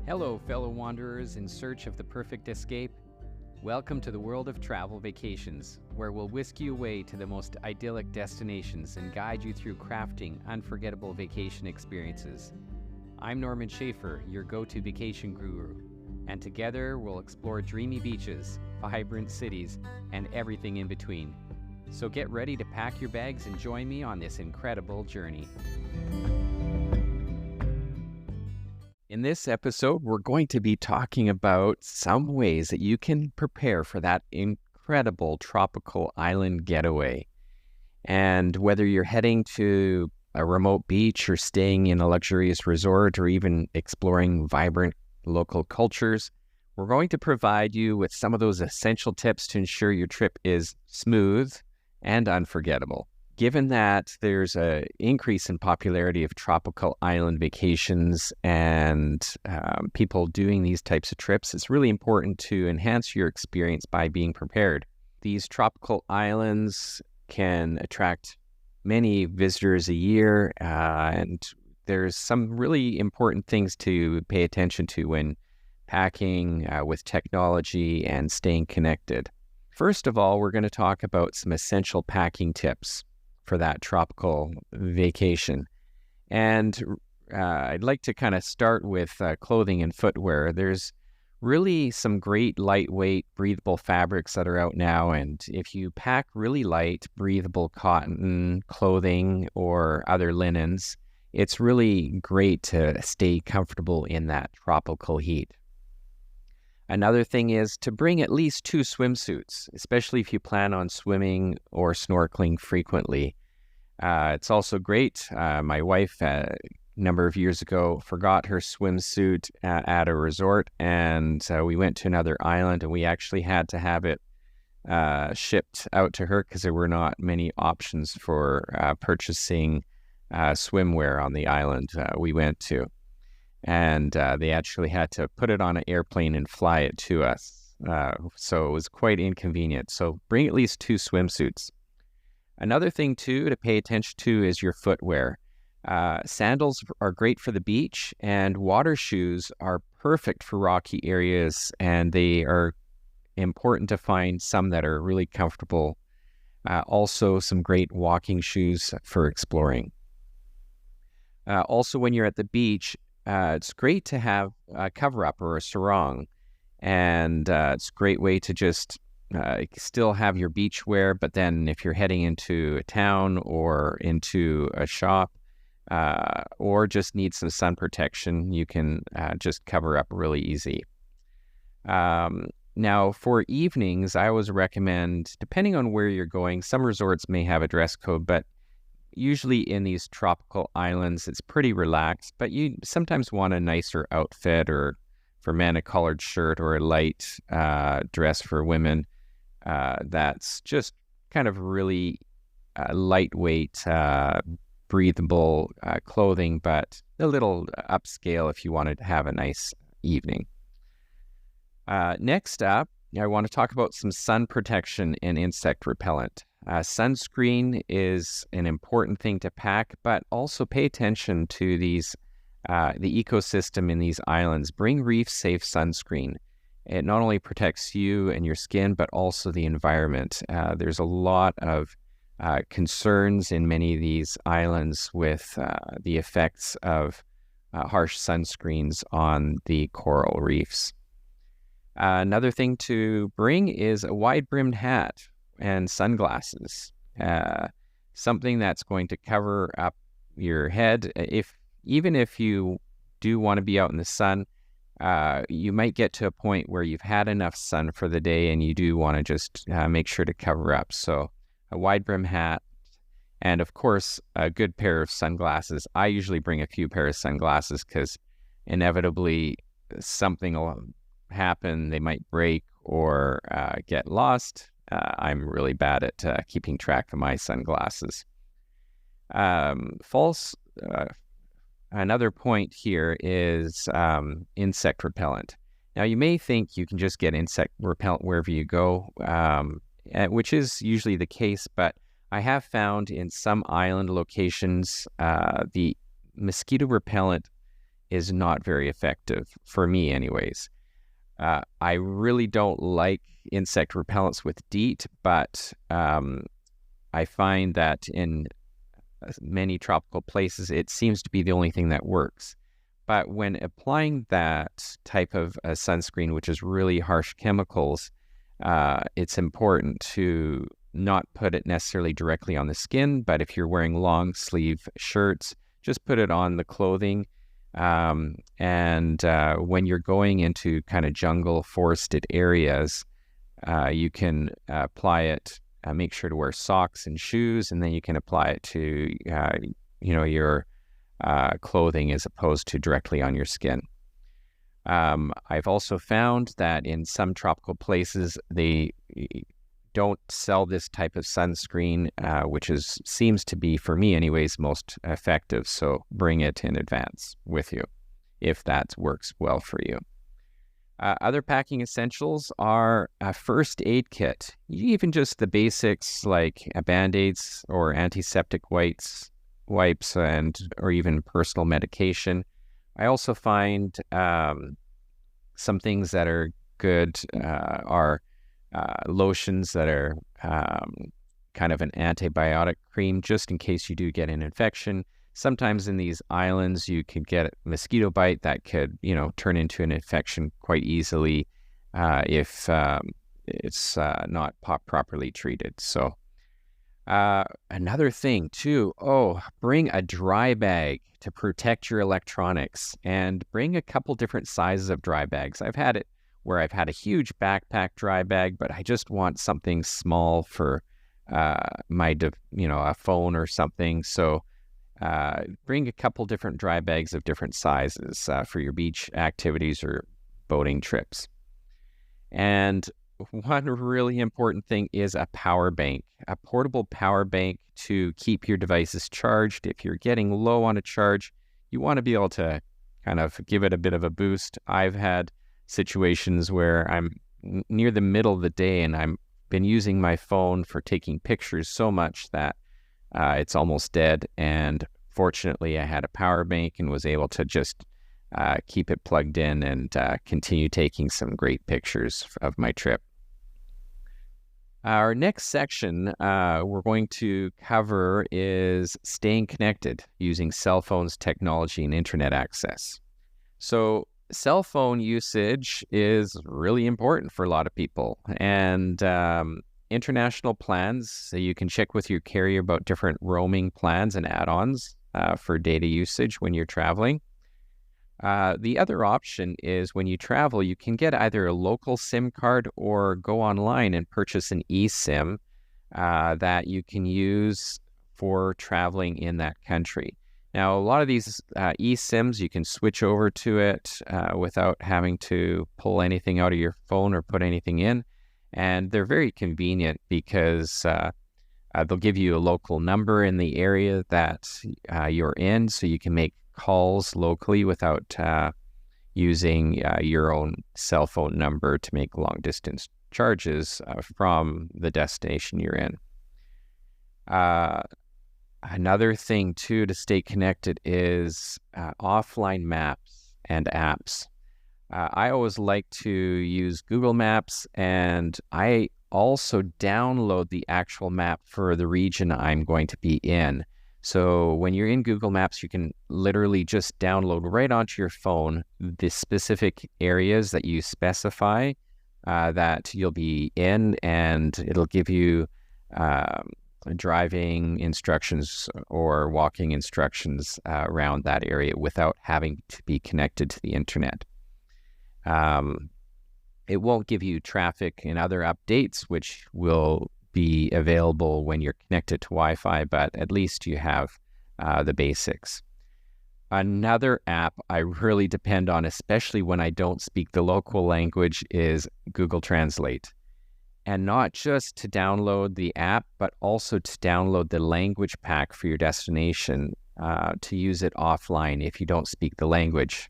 Hello, fellow wanderers in search of the perfect escape. Welcome to the world of travel vacations, where we'll whisk you away to the most idyllic destinations and guide you through crafting unforgettable vacation experiences. I'm Norman Schafer, your go-to vacation guru, and together we'll explore dreamy beaches, vibrant cities, and everything in between. So get ready to pack your bags and join me on this incredible journey. In this episode, we're going to be talking about some ways that you can prepare for that incredible tropical island getaway. And whether you're heading to a remote beach or staying in a luxurious resort or even exploring vibrant local cultures, we're going to provide you with some of those essential tips to ensure your trip is smooth and unforgettable. Given that there's an increase in popularity of tropical island vacations and people doing these types of trips, it's really important to enhance your experience by being prepared. These tropical islands can attract many visitors a year, and there's some really important things to pay attention to when packing with technology and staying connected. First of all, we're going to talk about some essential packing tips for that tropical vacation. And I'd like to kind of start with clothing and footwear. There's really some great lightweight, breathable fabrics that are out now. And if you pack really light, breathable cotton clothing or other linens, it's really great to stay comfortable in that tropical heat. Another thing is to bring at least 2 swimsuits, especially if you plan on swimming or snorkeling frequently. It's also great. My wife, a number of years ago, forgot her swimsuit at a resort, and we went to another island, and we actually had to have it shipped out to her because there were not many options for purchasing swimwear on the island we went to. And they actually had to put it on an airplane and fly it to us. So it was quite inconvenient. So bring at least 2 swimsuits. Another thing, too, to pay attention to is your footwear. Sandals are great for the beach, and water shoes are perfect for rocky areas, and they are important to find some that are really comfortable. Also, some great walking shoes for exploring. Also, when you're at the beach, it's great to have a cover-up or a sarong, and it's a great way to just still have your beach wear, but then if you're heading into a town or into a shop or just need some sun protection, you can just cover up really easy. Now, for evenings, I always recommend, depending on where you're going, some resorts may have a dress code, but usually in these tropical islands, it's pretty relaxed, but you sometimes want a nicer outfit, or for men, a collared shirt or a light dress for women. That's just kind of really lightweight, breathable clothing, but a little upscale if you wanted to have a nice evening. Next up, I want to talk about some sun protection and insect repellent. Sunscreen is an important thing to pack, but also pay attention to these the ecosystem in these islands. Bring reef-safe sunscreen. It not only protects you and your skin, but also the environment. There's a lot of concerns in many of these islands with the effects of harsh sunscreens on the coral reefs. Another thing to bring is a wide-brimmed hat and sunglasses, something that's going to cover up your head. Even if you do want to be out in the sun, you might get to a point where you've had enough sun for the day and you do want to just make sure to cover up. So a wide-brim hat and, of course, a good pair of sunglasses. I usually bring a few pairs of sunglasses because inevitably something will happen. They might break or get lost. I'm really bad at keeping track of my sunglasses. Another point here is insect repellent. Now, you may think you can just get insect repellent wherever you go, which is usually the case, but I have found in some island locations the mosquito repellent is not very effective for me anyways. I really don't like insect repellents with DEET, but I find that in many tropical places, it seems to be the only thing that works. But when applying that type of sunscreen, which is really harsh chemicals, it's important to not put it necessarily directly on the skin, but if you're wearing long sleeve shirts, just put it on the clothing. And when you're going into kind of jungle forested areas, you can apply it, make sure to wear socks and shoes, and then you can apply it to, your clothing as opposed to directly on your skin. I've also found that in some tropical places, they don't sell this type of sunscreen, which seems to be, for me anyways, most effective. So bring it in advance with you if that works well for you. Other packing essentials are a first aid kit, even just the basics like Band-Aids or antiseptic wipes, or even personal medication. I also find some things that are good are lotions that are kind of an antibiotic cream, just in case you do get an infection. Sometimes in these islands, you could get a mosquito bite that could, turn into an infection quite easily if it's not properly treated. So another thing too, bring a dry bag to protect your electronics, and bring a couple different sizes of dry bags. I've had it where I've had a huge backpack dry bag, but I just want something small for a phone or something. So bring a couple different dry bags of different sizes for your beach activities or boating trips. And one really important thing is a power bank, a portable power bank to keep your devices charged. If you're getting low on a charge, you want to be able to kind of give it a bit of a boost. I've had situations where I'm near the middle of the day and I've been using my phone for taking pictures so much that it's almost dead. And fortunately, I had a power bank and was able to just keep it plugged in and continue taking some great pictures of my trip. Our next section we're going to cover is staying connected using cell phones, technology, and internet access. So cell phone usage is really important for a lot of people, and international plans, so you can check with your carrier about different roaming plans and add-ons for data usage when you're traveling. The other option is when you travel, you can get either a local SIM card or go online and purchase an eSIM that you can use for traveling in that country. Now, a lot of these eSIMs, you can switch over to it without having to pull anything out of your phone or put anything in. And they're very convenient because they'll give you a local number in the area that you're in, so you can make calls locally without using your own cell phone number to make long distance charges from the destination you're in. Another thing too to stay connected is offline maps and apps. I always like to use Google Maps, and I also download the actual map for the region I'm going to be in. So when you're in Google Maps, you can literally just download right onto your phone the specific areas that you specify that you'll be in, and it'll give you driving instructions or walking instructions around that area without having to be connected to the internet. It won't give you traffic and other updates, which will be available when you're connected to Wi-Fi, but at least you have the basics. Another app I really depend on, especially when I don't speak the local language, is Google Translate. And not just to download the app, but also to download the language pack for your destination to use it offline if you don't speak the language.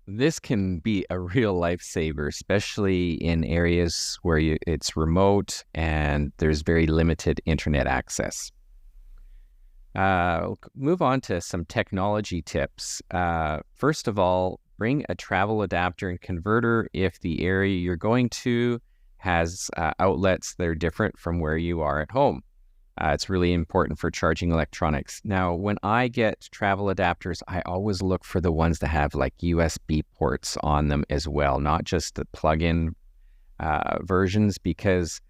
This can be a real lifesaver, especially in areas where it's remote and there's very limited internet access. Move on to some technology tips. First of all, bring a travel adapter and converter if the area you're going to has outlets that are different from where you are at home. It's really important for charging electronics. Now, when I get travel adapters, I always look for the ones that have like USB ports on them as well, not just the plug-in versions, because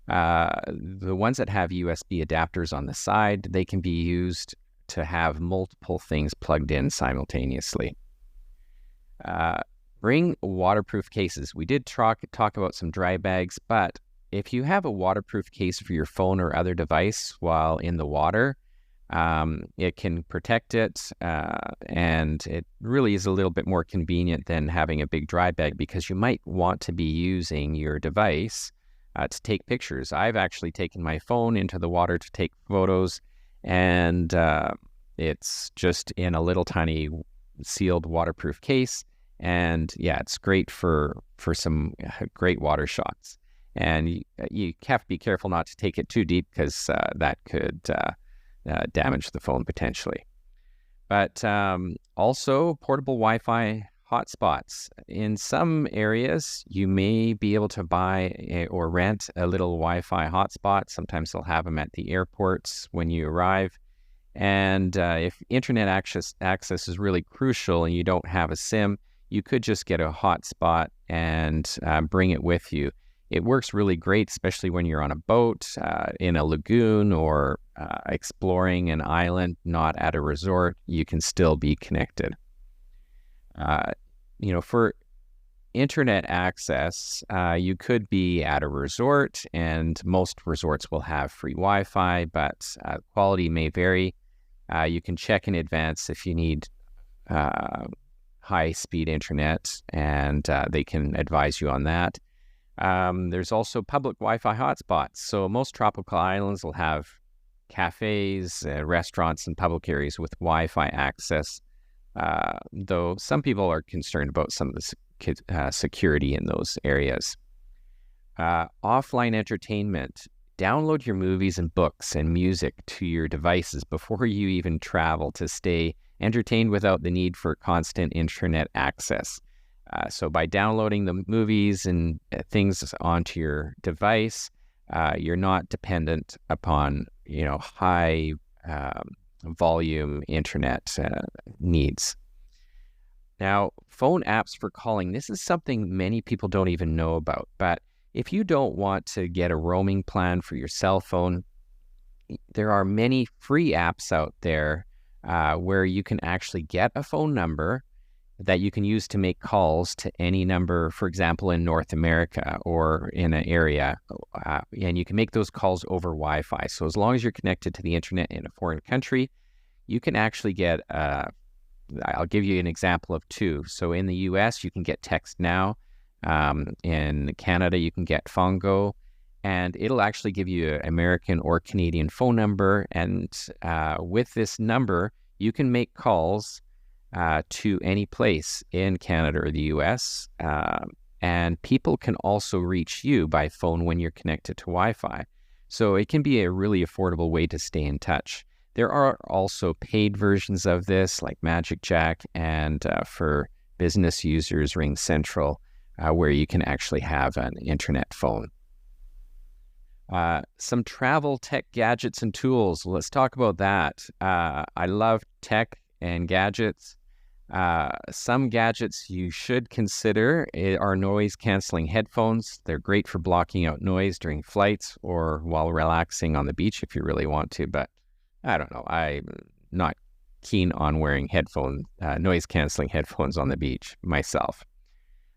the ones that have USB adapters on the side, they can be used to have multiple things plugged in simultaneously. Bring waterproof cases. We did talk about some dry bags, but if you have a waterproof case for your phone or other device while in the water, it can protect it, and it really is a little bit more convenient than having a big dry bag, because you might want to be using your device to take pictures. I've actually taken my phone into the water to take photos, and it's just in a little tiny sealed waterproof case. And yeah, it's great for some great water shots. And you have to be careful not to take it too deep, because that could damage the phone potentially. But also portable Wi-Fi hotspots. In some areas, you may be able to buy or rent a little Wi-Fi hotspot. Sometimes they'll have them at the airports when you arrive. And if internet access is really crucial and you don't have a SIM, you could just get a hotspot and bring it with you. It works really great, especially when you're on a boat, in a lagoon, or exploring an island, not at a resort. You can still be connected. For internet access, you could be at a resort, and most resorts will have free Wi-Fi, but quality may vary. You can check in advance if you need high-speed internet, and they can advise you on that. There's also public Wi-Fi hotspots. So most tropical islands will have cafes, restaurants, and public areas with Wi-Fi access, though some people are concerned about some of the security in those areas. Offline entertainment. Download your movies and books and music to your devices before you even travel to stay entertained without the need for constant internet access. So by downloading the movies and things onto your device, you're not dependent upon, high volume internet needs. Now, phone apps for calling. This is something many people don't even know about. But if you don't want to get a roaming plan for your cell phone, there are many free apps out there where you can actually get a phone number that you can use to make calls to any number, for example, in North America or in an area, and you can make those calls over Wi-Fi. So as long as you're connected to the internet in a foreign country, you can actually get, I'll give you an example of two. So in the US, you can get Text Now. In Canada, you can get Fongo, and it'll actually give you an American or Canadian phone number. And with this number, you can make calls to any place in Canada or the US, and people can also reach you by phone when you're connected to Wi-Fi. So it can be a really affordable way to stay in touch. There are also paid versions of this, like Magic Jack, and for business users, Ring Central, where you can actually have an internet phone. Some travel tech gadgets and tools. Let's talk about that. I love tech and gadgets. Some gadgets you should consider are noise-canceling headphones. They're great for blocking out noise during flights or while relaxing on the beach if you really want to, but I don't know. I'm not keen on wearing noise-canceling headphones on the beach myself.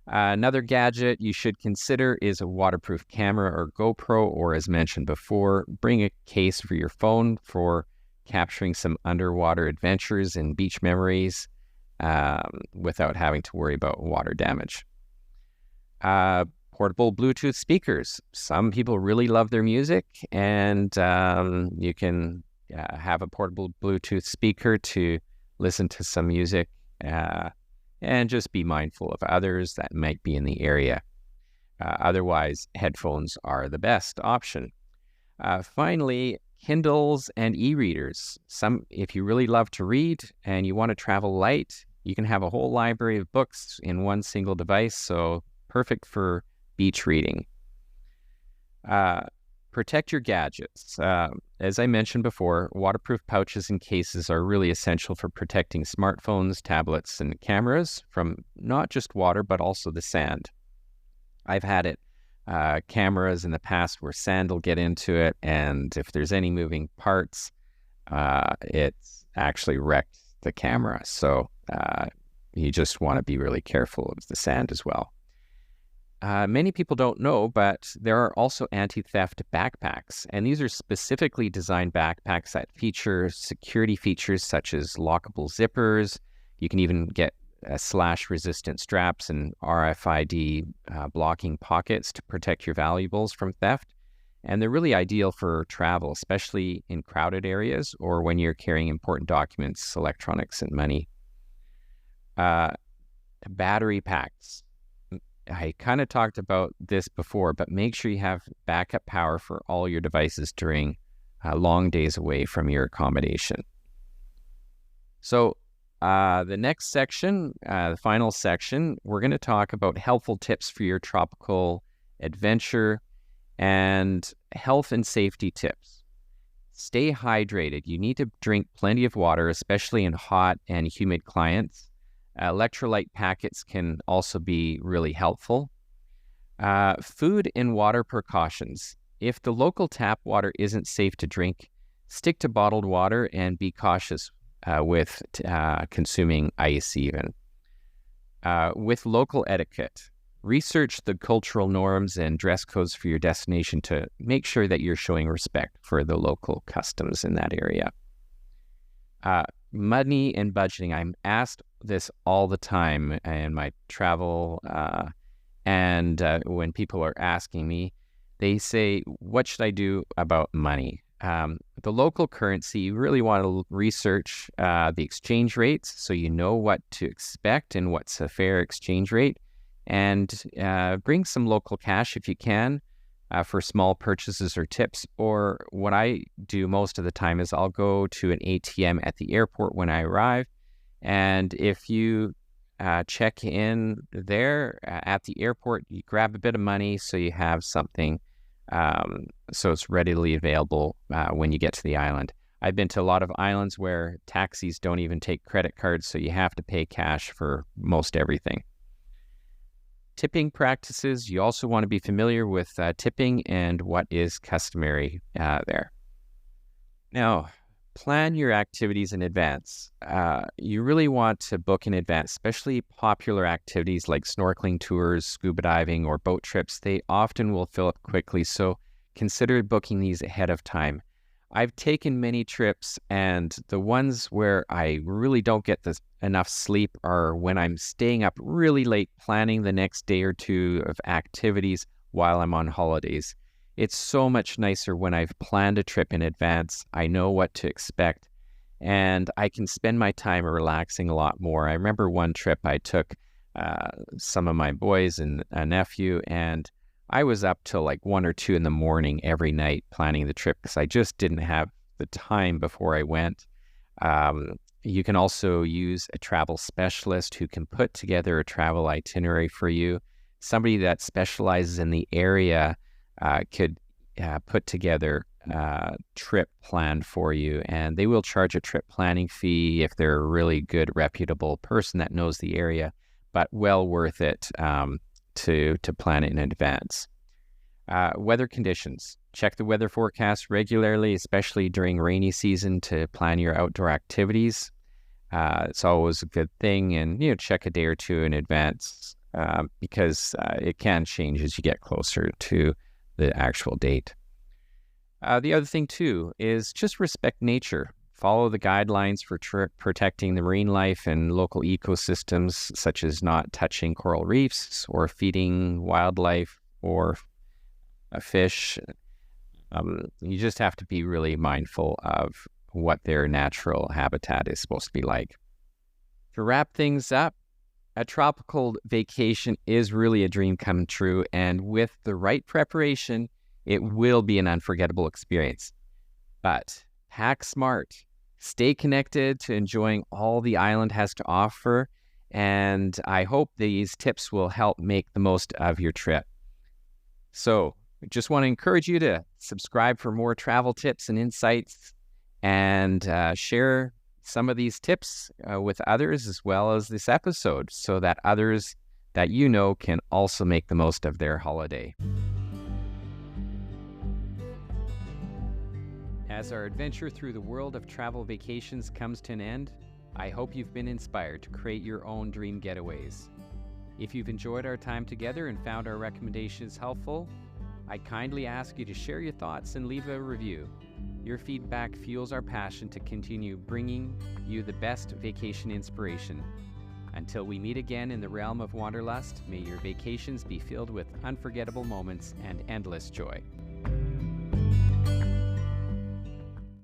Another gadget you should consider is a waterproof camera or GoPro, or as mentioned before, bring a case for your phone for capturing some underwater adventures and beach memories without having to worry about water damage. Portable Bluetooth speakers. Some people really love their music, and you can have a portable Bluetooth speaker to listen to some music and just be mindful of others that might be in the area. Otherwise, headphones are the best option. Finally, Kindles and e-readers. If you really love to read and you want to travel light, you can have a whole library of books in one single device, so perfect for beach reading. Protect your gadgets. As I mentioned before, waterproof pouches and cases are really essential for protecting smartphones, tablets, and cameras from not just water, but also the sand. I've had cameras in the past where sand will get into it, and if there's any moving parts, it's actually wrecked the camera. So you just want to be really careful of the sand as well. Many people don't know, but there are also anti-theft backpacks, and these are specifically designed backpacks that feature security features such as lockable zippers. You can even get slash-resistant straps and RFID blocking pockets to protect your valuables from theft. And they're really ideal for travel, especially in crowded areas or when you're carrying important documents, electronics, and money. Battery packs. I kind of talked about this before, but make sure you have backup power for all your devices during long days away from your accommodation. So the next section, the final section, we're going to talk about helpful tips for your tropical adventure and health and safety tips. Stay hydrated. You need to drink plenty of water, especially in hot and humid climates. Electrolyte packets can also be really helpful. Food and water precautions. If the local tap water isn't safe to drink, stick to bottled water and be cautious with consuming ice even. With local etiquette, research the cultural norms and dress codes for your destination to make sure that you're showing respect for the local customs in that area. Money and budgeting. I'm asked this all the time in my travel, and when people are asking me, they say, what should I do about money? The local currency, you really want to research the exchange rates so you know what to expect and what's a fair exchange rate, and bring some local cash if you can for small purchases or tips. Or what I do most of the time is I'll go to an ATM at the airport when I arrive, and if you check in there at the airport, you grab a bit of money so you have something so it's readily available when you get to the island. I've been to a lot of islands where taxis don't even take credit cards, so you have to pay cash for most everything. Tipping practices. You also want to be familiar with tipping and what is customary there. Now, plan your activities in advance. You really want to book in advance, especially popular activities like snorkeling tours, scuba diving, or boat trips. They often will fill up quickly, so consider booking these ahead of time. I've taken many trips, and the ones where I really don't get enough sleep are when I'm staying up really late planning the next day or two of activities while I'm on holidays. It's so much nicer when I've planned a trip in advance. I know what to expect, and I can spend my time relaxing a lot more. I remember one trip I took some of my boys and a nephew, and I was up till like 1 or 2 in the morning every night planning the trip because I just didn't have the time before I went. You can also use a travel specialist who can put together a travel itinerary for you. Somebody that specializes in the area could put together a trip plan for you, and they will charge a trip planning fee if they're a really good, reputable person that knows the area, but well worth it to plan it in advance. Weather conditions. Check the weather forecast regularly, especially during rainy season, to plan your outdoor activities. It's always a good thing, and check a day or two in advance because it can change as you get closer to the actual date. The other thing too is just respect nature. Follow the guidelines for protecting the marine life and local ecosystems, such as not touching coral reefs or feeding wildlife or fish. You just have to be really mindful of what their natural habitat is supposed to be like. To wrap things up, A tropical vacation is really a dream come true, and with the right preparation, it will be an unforgettable experience. But pack smart, stay connected to enjoying all the island has to offer, and I hope these tips will help make the most of your trip. So, I just want to encourage you to subscribe for more travel tips and insights, and share some of these tips with others as well as this episode, so that others that you know can also make the most of their holiday. As our adventure through the world of travel vacations comes to an end, I hope you've been inspired to create your own dream getaways. If you've enjoyed our time together and found our recommendations helpful, I kindly ask you to share your thoughts and leave a review. Your feedback fuels our passion to continue bringing you the best vacation inspiration. Until we meet again in the realm of wanderlust, may your vacations be filled with unforgettable moments and endless joy.